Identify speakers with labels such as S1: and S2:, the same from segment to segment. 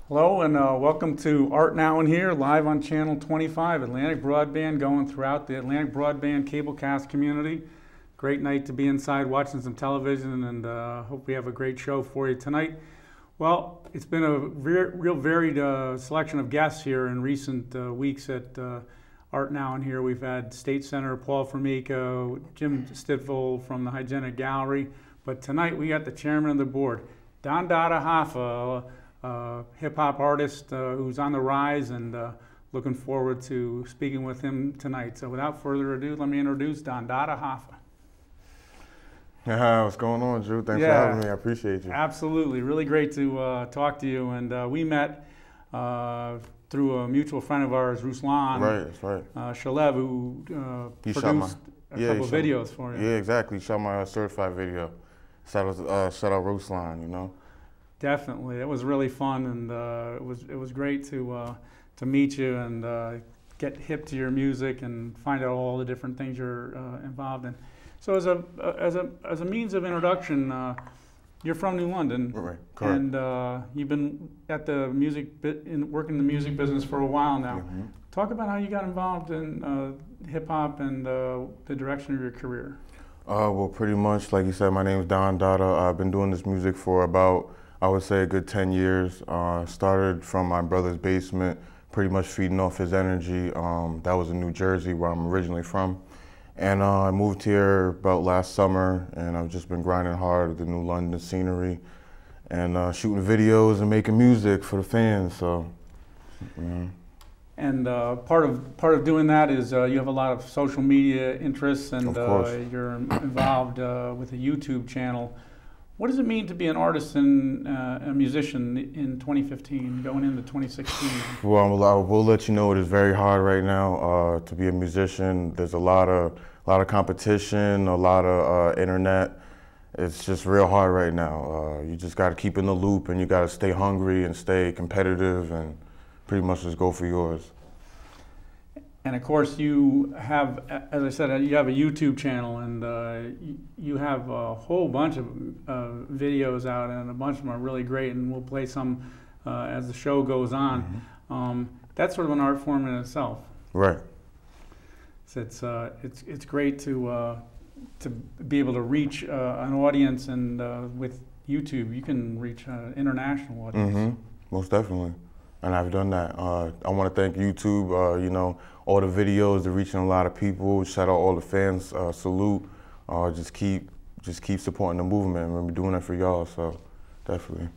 S1: Hello and welcome to Art Now and Here, live on Channel 25, Atlantic Broadband, going throughout the Atlantic Broadband cablecast community. Great night to be inside watching some television, and hope we have a great show for you tonight. Well, it's been a real varied selection of guests here in recent weeks at Art Now and Here. We've had State Senator Paul Formica, Jim Stidful from the Hygienic Gallery, but tonight we got the chairman of the board, Dondatta Hoffa, hip-hop artist who's on the rise, and looking forward to speaking with him tonight. So without further ado, let me introduce Dondatta Hoffa.
S2: What's going on, Drew? Thanks for having me. I appreciate you.
S1: Absolutely. Really great to talk to you. And we met through a mutual friend of ours, Ruslan.
S2: Right, that's right.
S1: Shalev, who produced a couple of videos for you.
S2: Yeah, exactly. He shot my certified video. Shout out Ruslan, you know.
S1: Definitely, it was really fun, and it was great to meet you and get hip to your music and find out all the different things you're involved in. So as a means of introduction, you're from New London,
S2: right? Correct.
S1: And you've been at the working in the music business for a while now.
S2: Mm-hmm.
S1: Talk about how you got involved in hip hop and the direction of your career.
S2: Well, pretty much like you said, my name is Dondatta. I've been doing this music for about, I would say, a good 10 years. Started from my brother's basement, pretty much feeding off his energy. That was in New Jersey, where I'm originally from. And I moved here about last summer, and I've just been grinding hard at the New London scenery and shooting videos and making music for the fans. So, yeah.
S1: And part of doing that is you have a lot of social media interests, and you're involved with a YouTube channel. What does it mean to be an artist and a musician in 2015, going into 2016?
S2: Well, I will let you know it is very hard right now to be a musician. There's a lot of competition, a lot of internet. It's just real hard right now. You just got to keep in the loop, and you got to stay hungry and stay competitive, and pretty much just go for yours.
S1: And of course, you have, as I said, you have a YouTube channel, and you have a whole bunch of videos out, and a bunch of them are really great, and we'll play some as the show goes on. Mm-hmm. That's sort of an art form in itself.
S2: Right.
S1: So it's great to be able to reach an audience, and with YouTube, you can reach an international audience.
S2: Mm-hmm. Most definitely. And I've done that. I want to thank YouTube, you know, all the videos, they're reaching a lot of people. Shout out all the fans, salute. Just keep supporting the movement. We're doing it for y'all, so definitely.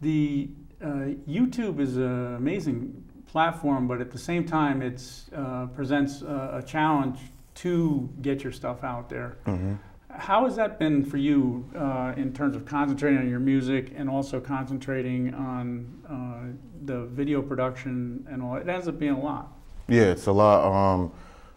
S1: The YouTube is an amazing platform, but at the same time, it presents a challenge to get your stuff out there. Mm-hmm. How has that been for you in terms of concentrating on your music and also concentrating on the video production and all? It ends up being a lot.
S2: Yeah, it's a lot.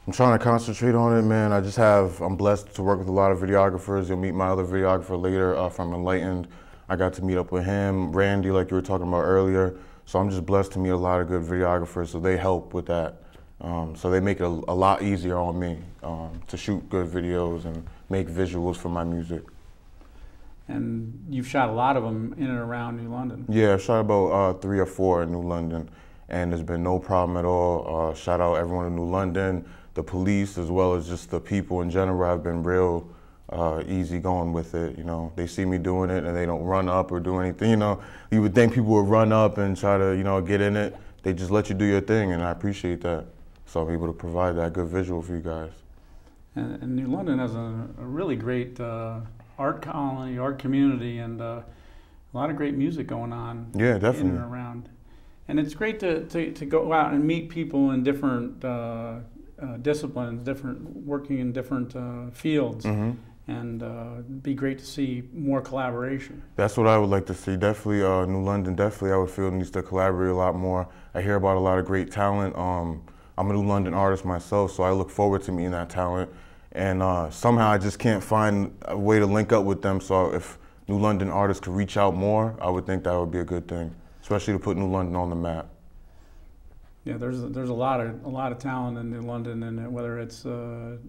S2: I'm trying to concentrate on it, man. I'm blessed to work with a lot of videographers. You'll meet my other videographer later from Enlightened. I got to meet up with him, Randy, like you were talking about earlier. So I'm just blessed to meet a lot of good videographers, so they help with that. So they make it a lot easier on me to shoot good videos and make visuals for my music.
S1: And you've shot a lot of them in and around New London.
S2: Yeah, I've shot about 3 or 4 in New London, and there's been no problem at all. Shout out everyone in New London, the police, as well as just the people in general have been real easy going with it. You know, they see me doing it and they don't run up or do anything. You know, you would think people would run up and try to, you know, get in it. They just let you do your thing, and I appreciate that. So I'm able to provide that good visual for you guys.
S1: And New London has a really great art colony, art community, and a lot of great music going on.
S2: Yeah, definitely.
S1: In and around. And it's great to go out and meet people in different disciplines, working in different fields. Mm-hmm. And be great to see more collaboration.
S2: That's what I would like to see. Definitely, New London, definitely I would feel needs to collaborate a lot more. I hear about a lot of great talent. I'm a New London artist myself, so I look forward to meeting that talent. And somehow I just can't find a way to link up with them. So if New London artists could reach out more, I would think that would be a good thing, especially to put New London on the map.
S1: Yeah, there's a lot of talent in New London, and whether it's the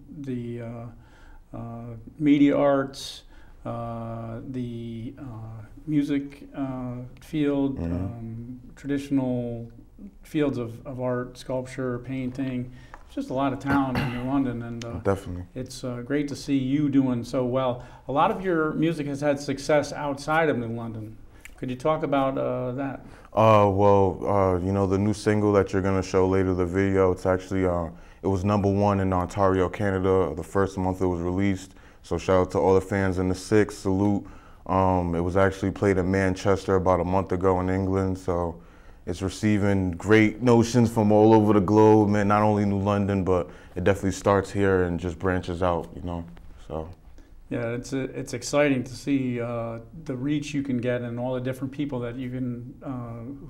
S1: media arts, the music field, traditional fields of art, sculpture, painting. There's just a lot of talent in New London, and
S2: definitely,
S1: it's great to see you doing so well. A lot of your music has had success outside of New London. Could you talk about that?
S2: You know, the new single that you're gonna show later, the video, it's actually, it was #1 in Ontario, Canada, the first month it was released. So shout out to all the fans in the 6, salute. It was actually played in Manchester about a month ago in England, so it's receiving great notions from all over the globe, man, not only New London, but it definitely starts here and just branches out, you know, so.
S1: Yeah, it's exciting to see the reach you can get and all the different people that you can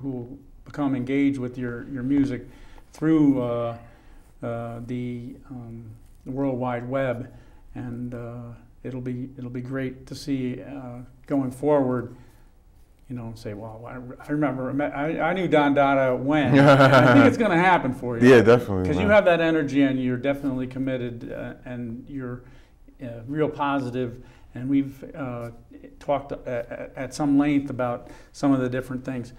S1: who become engaged with your music through the World Wide Web, and it'll be great to see going forward. You know, say, well, I remember I knew Dondatta when. I think it's going to happen for you.
S2: Yeah, definitely.
S1: Because you have that energy and you're definitely committed and you're real positive, and we've talked at some length about some of the different things.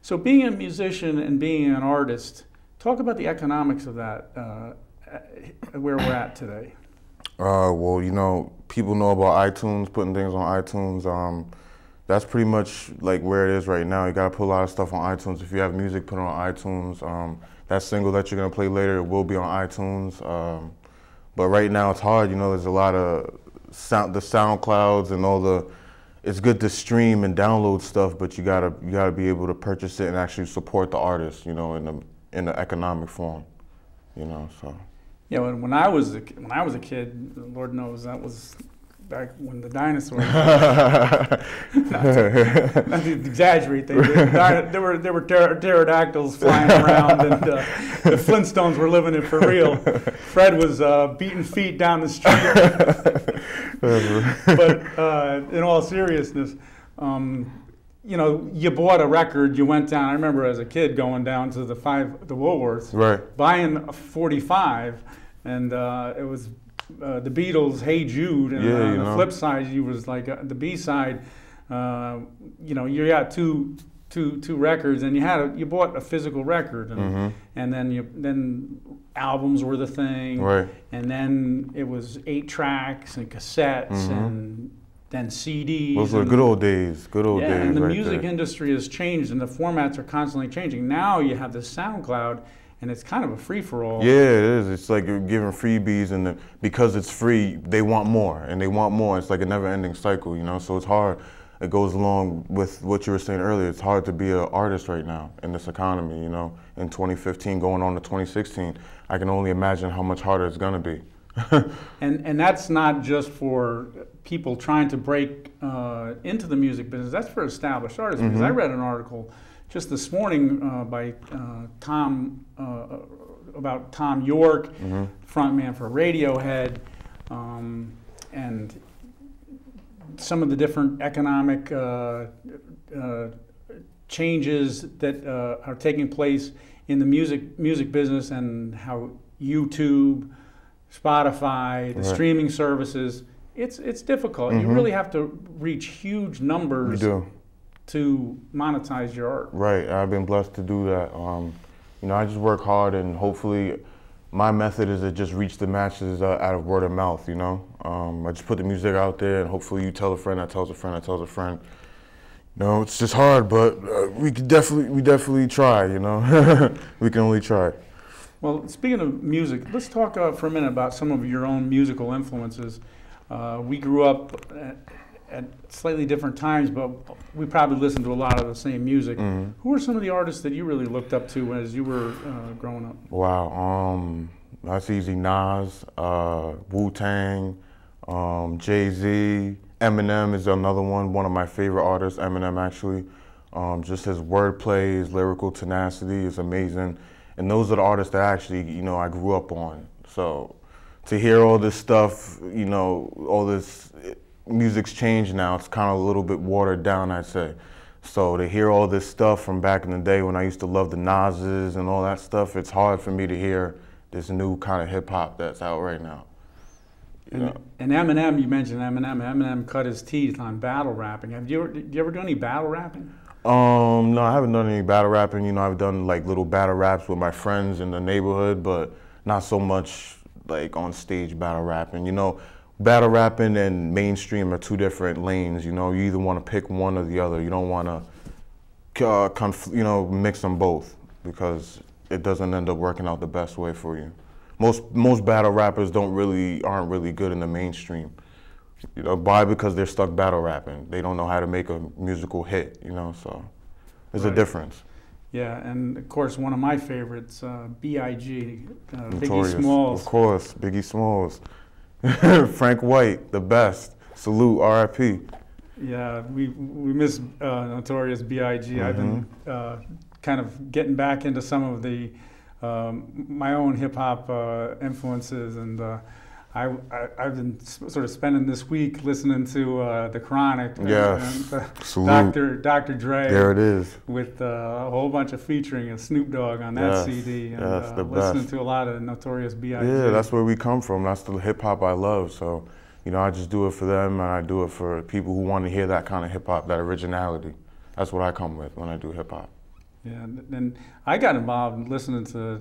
S1: So being a musician and being an artist, talk about the economics of that, where we're at today.
S2: Well, you know, people know about iTunes, putting things on iTunes. That's pretty much like where it is right now. You gotta put a lot of stuff on iTunes. If you have music, put it on iTunes. That single that you're gonna play later, it will be on iTunes. But right now it's hard, you know, there's a lot of the SoundClouds and all the, it's good to stream and download stuff, but you gotta be able to purchase it and actually support the artist, you know, in the economic form, you know, so.
S1: Yeah, when I was a kid, Lord knows that was back when the dinosaurs. not to exaggerate, there were pterodactyls flying around, and the Flintstones were living it for real. Fred was beating feet down the street. But in all seriousness, you know, you bought a record. You went down. I remember as a kid going down to the Woolworths,
S2: right,
S1: buying a 45, and it was. The Beatles' "Hey Jude," and on the flip side, you was like the B side. You know, you got two records, and you bought a physical record, and then albums were the thing,
S2: right?
S1: And then it was 8 tracks and cassettes, and then CDs.
S2: Those were good old days. Good old days.
S1: Yeah, and the
S2: right
S1: music
S2: there.
S1: industry has changed, and the formats are constantly changing. Now you have the SoundCloud. And it's kind of a free-for-all.
S2: Yeah, it is. It's like you're giving freebies, and because it's free, they want more, and they want more. It's like a never-ending cycle, you know? So it's hard. It goes along with what you were saying earlier. It's hard to be an artist right now in this economy, you know? In 2015, going on to 2016, I can only imagine how much harder it's gonna be.
S1: and that's not just for people trying to break into the music business. That's for established artists. Because I read an article just this morning by Tom, about Tom York, frontman for Radiohead, and some of the different economic changes that are taking place in the music business, and how YouTube, Spotify, the streaming services, it's difficult. You really have to reach huge numbers.
S2: You do.
S1: To monetize your art.
S2: Right, I've been blessed to do that. You know, I just work hard, and hopefully my method is to just reach the masses out of word of mouth, you know? I just put the music out there, and hopefully you tell a friend that tells a friend that tells a friend. You know, it's just hard, but we definitely try, you know? We can only try.
S1: Well, speaking of music, let's talk for a minute about some of your own musical influences. We grew up at slightly different times, but we probably listened to a lot of the same music. Who are some of the artists that you really looked up to as you were growing up?
S2: Wow, that's easy. Nas, Wu-Tang, Jay-Z, Eminem is another one of my favorite artists, Eminem actually. Just his wordplay, his lyrical tenacity is amazing. And those are the artists that actually, you know, I grew up on. So to hear all this stuff, you know, all this, music's changed now. It's kind of a little bit watered down, I'd say. So to hear all this stuff from back in the day when I used to love the Nas's and all that stuff, it's hard for me to hear this new kind of hip hop that's out right now.
S1: And Eminem, you mentioned Eminem. Eminem cut his teeth on battle rapping. Did you ever do any battle rapping?
S2: No, I haven't done any battle rapping. You know, I've done like little battle raps with my friends in the neighborhood, but not so much like on stage battle rapping. You know, battle rapping and mainstream are two different lanes. You know, you either want to pick one or the other. You don't want to, mix them both, because it doesn't end up working out the best way for you. Most battle rappers aren't really good in the mainstream. You know, why? Because they're stuck battle rapping. They don't know how to make a musical hit. You know, so there's a difference.
S1: Yeah, and of course one of my favorites, B.I.G.
S2: Notorious.
S1: Biggie Smalls.
S2: Of course, Biggie Smalls. Frank White, the best. Salute, R.I.P.
S1: Yeah, we miss Notorious B.I.G. I've been kind of getting back into some of the my own hip hop influences, and I've been sort of spending this week listening to The Chronic.
S2: Yes,
S1: and Dr. Dre.
S2: There it is.
S1: With a whole bunch of featuring of Snoop Dogg on that CD, and listening to a lot of Notorious B.I.G.
S2: Yeah, that's where we come from. That's the hip hop I love. So, you know, I just do it for them, and I do it for people who want to hear that kind of hip hop, that originality. That's what I come with when I do hip hop.
S1: Yeah, and I got involved in listening to,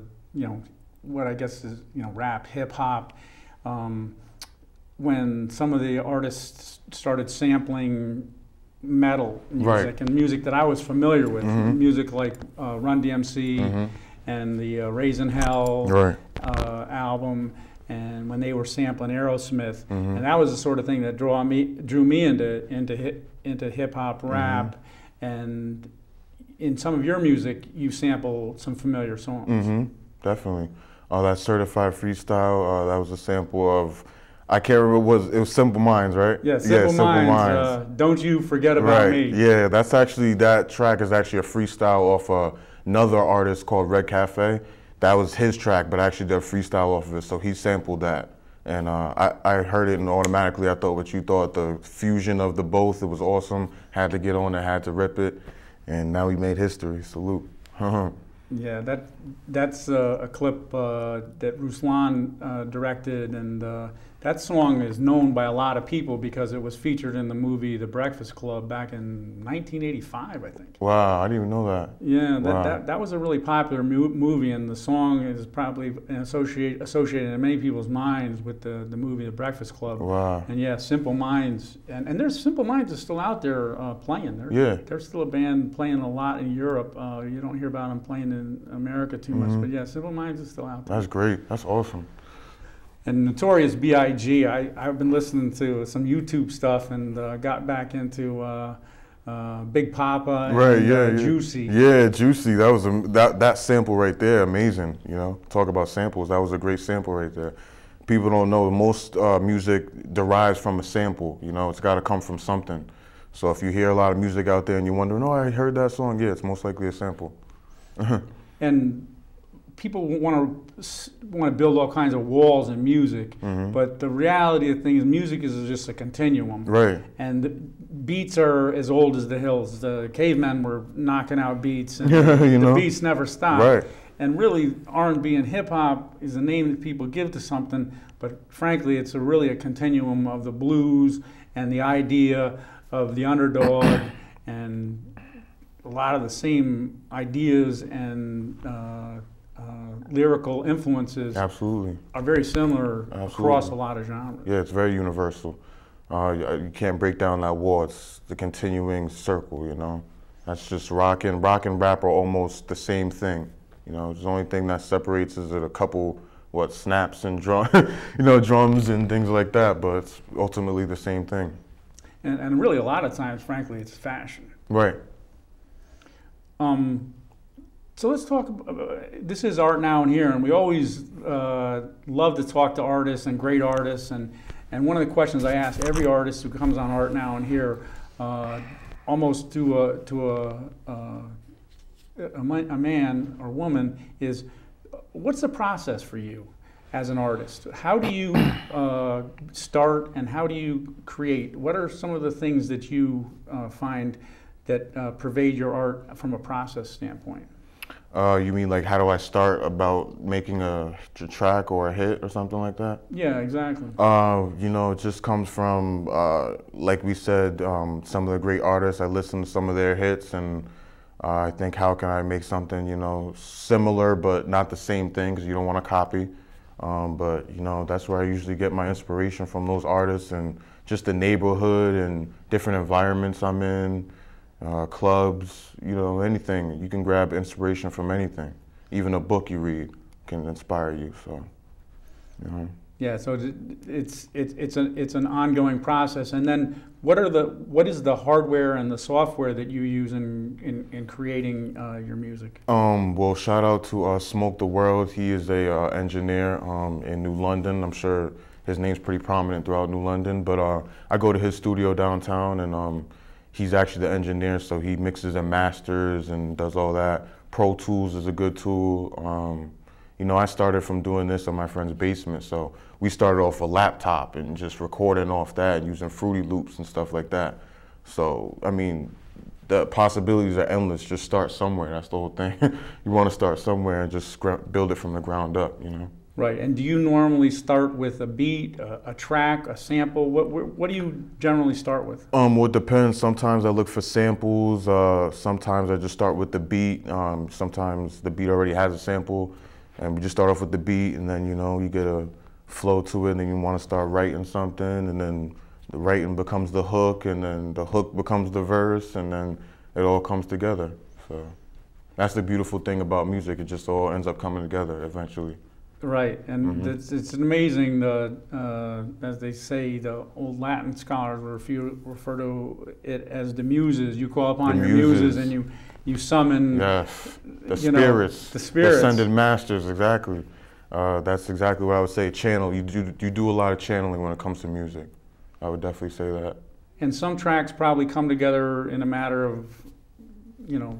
S1: what I guess is, rap, hip hop, when some of the artists started sampling metal music, and music that I was familiar with, music like Run DMC and the Raising Hell album, and when they were sampling Aerosmith, and that was the sort of thing that drew me into hip hop rap, and in some of your music, you sample some familiar songs.
S2: Definitely. That Certified Freestyle, that was a sample of, I can't remember, it was Simple Minds, right?
S1: Yeah, Simple Minds. Don't You Forget About Me.
S2: Yeah, that track is actually a freestyle off another artist called Red Cafe. That was his track, but I actually did a freestyle off of it, so he sampled that. And I heard it, and automatically I thought what you thought, the fusion of the both, it was awesome. Had to get on it, had to rip it. And now we made history. Salute.
S1: Yeah, that's a clip that Ruslan directed, and that song is known by a lot of people because it was featured in the movie The Breakfast Club back in 1985, I think.
S2: Wow, I didn't even know that.
S1: Yeah, that was a really popular movie, and the song is probably associated in many people's minds with the movie The Breakfast Club.
S2: Wow.
S1: And yeah, Simple Minds, and there's Simple Minds is still out there playing. They're still a band playing a lot in Europe. You don't hear about them playing in America too much, but yeah, Simple Minds is still out there.
S2: That's great. That's awesome.
S1: And Notorious B.I.G., I've been listening to some YouTube stuff and got back into Big Papa and Juicy.
S2: Yeah, Juicy. That was that sample right there, amazing. You know, talk about samples. That was a great sample right there. People don't know most music derives from a sample. You know, it's got to come from something. So if you hear a lot of music out there and you're wondering, oh, I heard that song, yeah, it's most likely a sample.
S1: And people want to build all kinds of walls in music, but the reality of things, music is just a continuum.
S2: Right.
S1: And the beats are as old as the hills. The cavemen were knocking out beats, and the beats never stopped.
S2: Right.
S1: And really, R&B and hip hop is a name that people give to something, but frankly, it's really a continuum of the blues and the idea of the underdog, and a lot of the same ideas and lyrical influences are very similar across a lot of genres.
S2: Yeah, it's very universal. You can't break down that wall. It's the continuing circle, you know. That's just rock and rap are almost the same thing. You know, the only thing that separates is a couple, snaps and drums and things like that, but it's ultimately the same thing.
S1: And really a lot of times, frankly, it's fashion.
S2: Right.
S1: So let's talk, this is Art Now and Here, and we always love to talk to artists and great artists, and one of the questions I ask every artist who comes on Art Now and Here, almost to a man or woman, is what's the process for you as an artist? How do you start and how do you create? What are some of the things that you find that pervade your art from a process standpoint?
S2: You mean like how do I start about making a track or a hit or something like that?
S1: Yeah, exactly.
S2: You know, it just comes from, like we said, some of the great artists. I listen to some of their hits, and I think, how can I make something, you know, similar but not the same thing, because you don't want to copy. But you know, that's where I usually get my inspiration from, those artists and just the neighborhood and different environments I'm in. Clubs, you know, anything. You can grab inspiration from anything. Even a book you read can inspire you. So, you know.
S1: Yeah. So it's an ongoing process. And then what is the hardware and the software that you use in creating your music?
S2: Well, shout out to Smoke the World. He is a engineer in New London. I'm sure his name's pretty prominent throughout New London. But I go to his studio downtown, and he's actually the engineer, so he mixes and masters and does all that. Pro Tools is a good tool. You know, I started from doing this in my friend's basement, so we started off a laptop and just recording off that and using Fruity Loops and stuff like that. So, I mean, the possibilities are endless. Just start somewhere, that's the whole thing. You want to start somewhere and just build it from the ground up, you know? Right,
S1: and do you normally start with a beat, a track, a sample? What do you generally start with?
S2: Well, it depends. Sometimes I look for samples. Sometimes I just start with the beat. Sometimes the beat already has a sample, and we just start off with the beat, and then, you know, you get a flow to it, and then you want to start writing something, and then the writing becomes the hook, and then the hook becomes the verse, and then it all comes together. So that's the beautiful thing about music. It just all ends up coming together eventually.
S1: Right, and it's amazing, as they say, the old Latin scholars refer to it as the muses. You call upon your muses and you summon
S2: the spirits, the ascended masters, exactly. That's exactly what I would say, channel. You do a lot of channeling when it comes to music. I would definitely say that.
S1: And some tracks probably come together in a matter of, you know,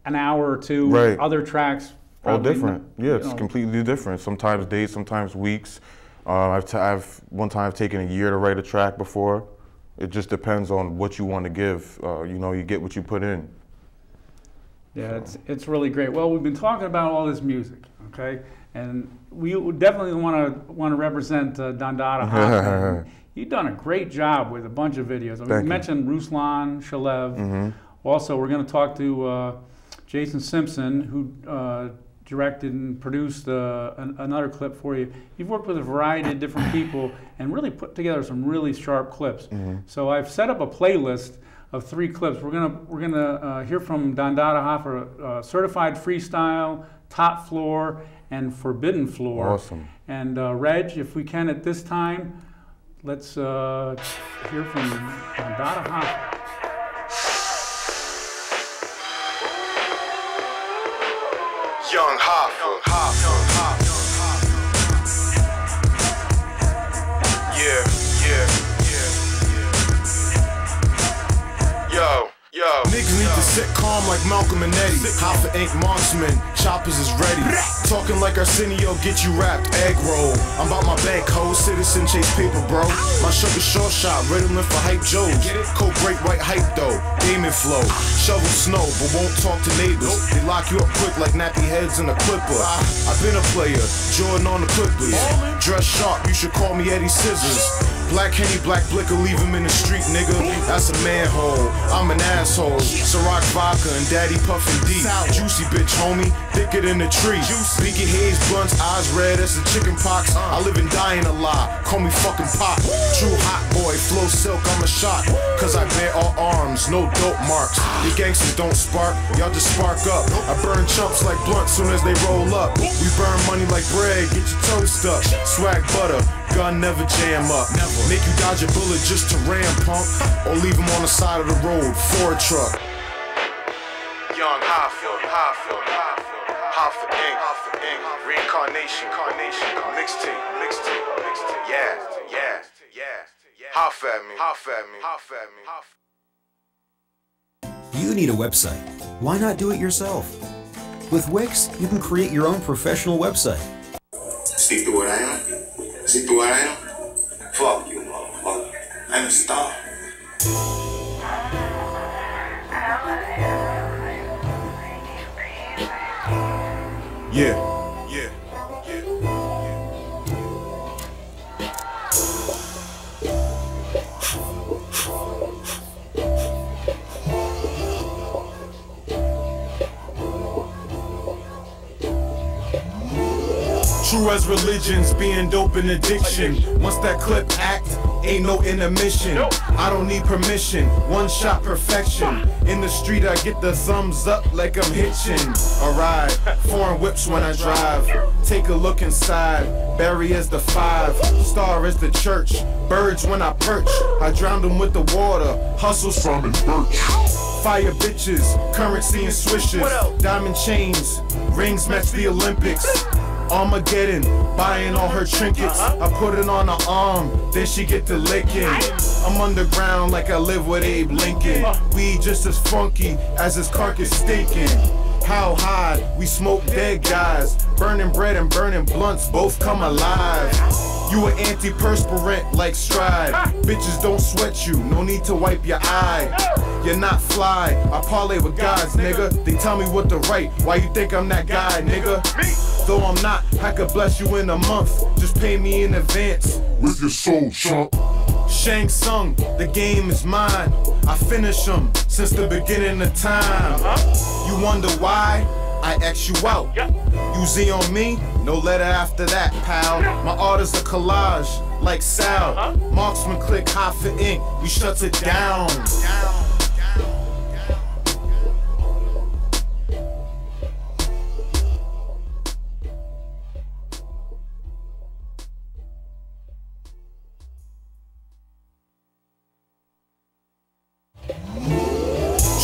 S1: an hour or two.
S2: Right.
S1: Other tracks
S2: all different. Yeah, it's completely different. Sometimes days, sometimes weeks. One time I've taken a year to write a track before. It just depends on what you want to give. You know, you get what you put in.
S1: Yeah, so it's really great. Well, we've been talking about all this music, okay, and we definitely want to represent Dondatta Hoffa. You've done a great job with a bunch of videos. We mentioned Ruslan Shalev. Also, we're going to talk to Jason Simpson, who directed and produced another clip for you. You've worked with a variety of different people and really put together some really sharp clips. So I've set up a playlist of 3 clips. We're gonna hear from Dondatta Hoffa, Certified Freestyle, Top Floor, and Forbidden Floor.
S2: Awesome.
S1: And Reg, if we can at this time, let's hear from Dondatta Hoffa.
S3: Young Hoffa. Yo. Niggas need to sit calm like Malcolm and Eddie. Hoffa ain't marksman, choppers is ready. Talking like Arsenio, get you wrapped, egg roll. I'm about my bank, ho, citizen chase paper, bro. My sugar short shot, riddling for hype Joes. Coke break white hype though, gaming flow. Shovel snow, but won't talk to neighbors. They lock you up quick like nappy heads in a clipper. I've been a player, Jordan on the Clippers. Dress sharp, you should call me Eddie Scissors. Black Henny, black blicker, leave him in the street, nigga. That's a manhole, I'm an asshole. Ciroc vodka and daddy puffin' D. Juicy bitch, homie, thicker than a tree. Beaky haze, blunts, eyes red, that's the chicken pox. I live and die in a lie, call me fucking pop. True hot boy, flow silk, I'm a shot. Cause I bear all arms, no dope marks. You gangsters don't spark, y'all just spark up. I burn chumps like blunts soon as they roll up. We burn money like bread, get your toast up. Swag butter, gun never jam up. Make you dodge a bullet just to ram pump, or leave him on the side of the road for a truck. Young Hoffa Inc. Reincarnation, mixtape. Yeah. Hoffa at me.
S4: You need a website. Why not do it yourself? With Wix, you can create your own professional website.
S3: See through what I am? Fuck you, motherfucker. I'm a star. Yeah, yeah, yeah. True as religions, being dope and addiction. Once that clip act, ain't no intermission. I don't need permission, one shot perfection. In the street I get the thumbs up like I'm hitching a ride. Foreign whips when I drive. Take a look inside, Barry as the 5, star as the church. Birds when I perch, I drowned them with the water. Hustle Simon Birch. Fire bitches, currency and swishes. Diamond chains, rings match the Olympics. Armageddon, buying all her trinkets. I put it on her arm, then she get to licking. I'm underground like I live with Abe Lincoln. Weed just as funky as his carcass stinking. How high, we smoke dead guys. Burning bread and burning blunts, both come alive. You an antiperspirant like Stride. Bitches don't sweat you, no need to wipe your eye. You're not fly, I parlay with gods, nigga. They tell me what to write, why you think I'm that guy, nigga? Though I'm not, I could bless you in a month. Just pay me in advance with your soul, chump. Shang Tsung, the game is mine. I finish them since the beginning of time. You wonder why? I X you out. You Z on me? No letter after that, pal. My art is a collage, like Sal. Marksman click Hoffa ink, we shuts it down.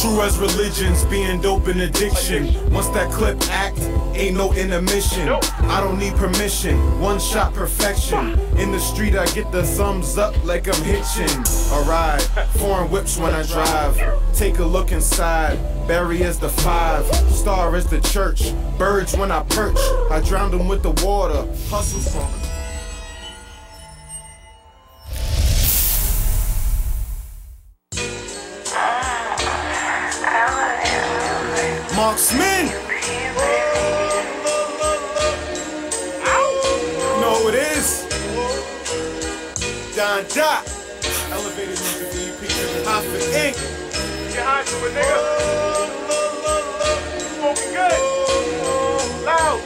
S3: True as religions, being dope and addiction. Once that clip act, ain't no intermission. I don't need permission, one shot perfection. In the street I get the thumbs up like I'm hitching a ride. Foreign whips when I drive. Take a look inside, Barry as the 5, star as the church. Birds when I perch, I drowned them with the water. Hustle from Marksman! You know who it is? Dondatta. Elevated music EP, Hoffa Inc.
S5: Get high to it, nigga. Smoking good. Loud.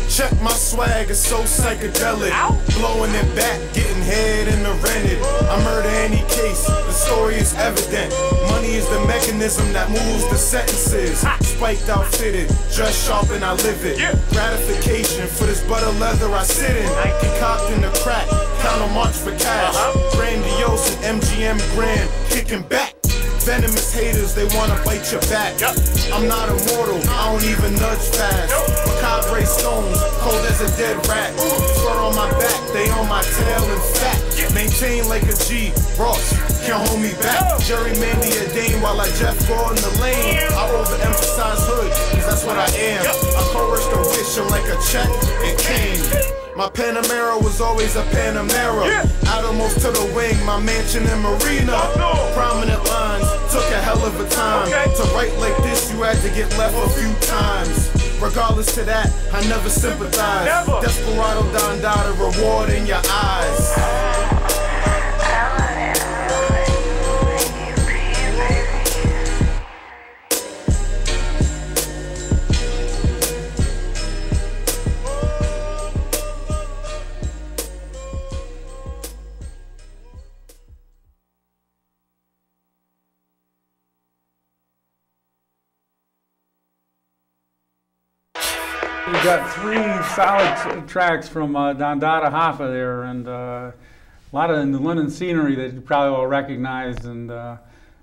S3: Check my swag, it's so psychedelic. Blowing it back, getting head in the rented. I murder any case, the story is evident. Money is the mechanism that moves the sentences. Spiked outfitted, just sharp and I live it. Gratification for this butter leather I sit in. Concocting the crack, count on march for cash. Grandiose and MGM grand, kicking back. Venomous haters, they wanna bite your back. I'm not immortal, I don't even nudge fast. Macabre stones, cold as a dead rat. Fur on my back, they on my tail and fat. Maintain like a G, Ross, can't hold me back. Jerry Mandy a Dane while I Jeff Gordon the lane. I overemphasize hood, cause that's what I am. I coerced a wish, I'm like a check, it came. My Panamera was always a Panamera. Outermost to the wing, my mansion and marina. Prominent lines, took a hell of a time. To write like this, you had to get left a few times. Regardless to that, I never sympathize. Desperado Dondatta, reward in your eyes.
S1: We've got 3 solid tracks from Dondatta Hoffa there, and a lot of New London scenery that you probably all recognize, and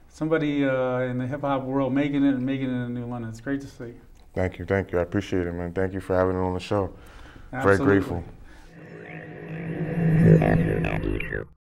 S1: somebody in the hip-hop world making it in New London. It's great to see.
S2: Thank you, I appreciate it, man. Thank you for having me on the show.
S1: Absolutely.
S2: Very grateful.